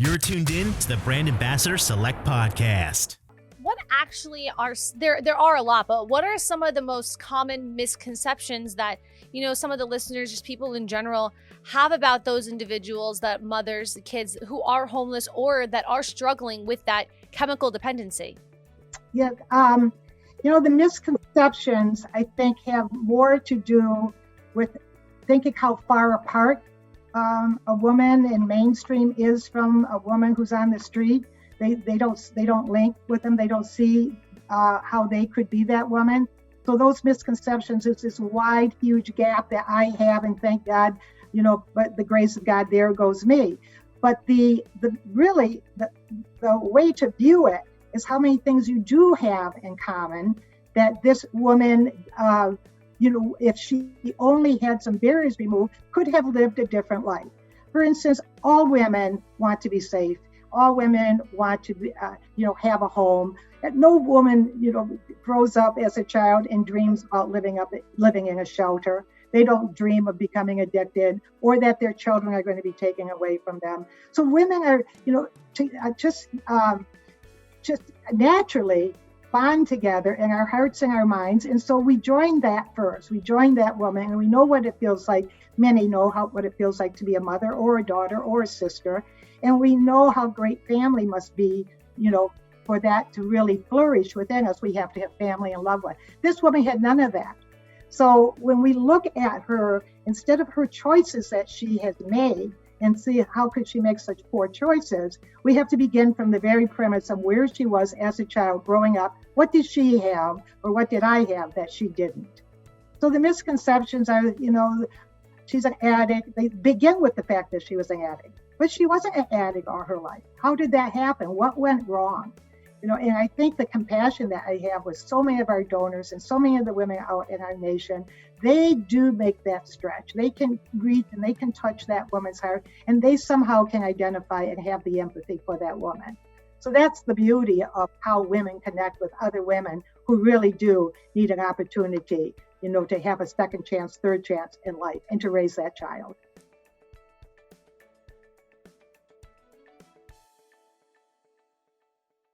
You're tuned in to the Brand Ambassador Select Podcast. What actually are there are a lot, but what are some of the most common misconceptions that, some of the listeners, just people in general, have about those individuals, that mothers, the kids who are homeless or that are struggling with that chemical dependency? Yeah, the misconceptions, I think, have more to do with thinking how far apart a woman in mainstream is from a woman who's on the street. They don't link with them. They don't see how they could be that woman. So those misconceptions, it's this wide, huge gap that I have, and thank God, but the grace of God, there goes me. But the way to view it is how many things you do have in common, that this woman, if she only had some barriers removed, could have lived a different life. For instance, all women want to be safe. All women want to be, have a home. And no woman, grows up as a child and dreams about living in a shelter. They don't dream of becoming addicted or that their children are going to be taken away from them. So women are, just naturally bond together in our hearts and our minds. And so we join that first. We join that woman, and we know what it feels like. Many know what it feels like to be a mother or a daughter or a sister. And we know how great family must be, for that to really flourish within us. We have to have family and loved ones. This woman had none of that. So when we look at her, instead of her choices that she has made, and see how could she make such poor choices, we have to begin from the very premise of where she was as a child growing up. What did she have, or what did I have that she didn't? So the misconceptions are, she's an addict. They begin with the fact that she was an addict, but she wasn't an addict all her life. How did that happen? What went wrong? And I think the compassion that I have with so many of our donors and so many of the women out in our nation, they do make that stretch. They can reach and they can touch that woman's heart, and they somehow can identify and have the empathy for that woman. So that's the beauty of how women connect with other women who really do need an opportunity, to have a second chance, third chance in life and to raise that child.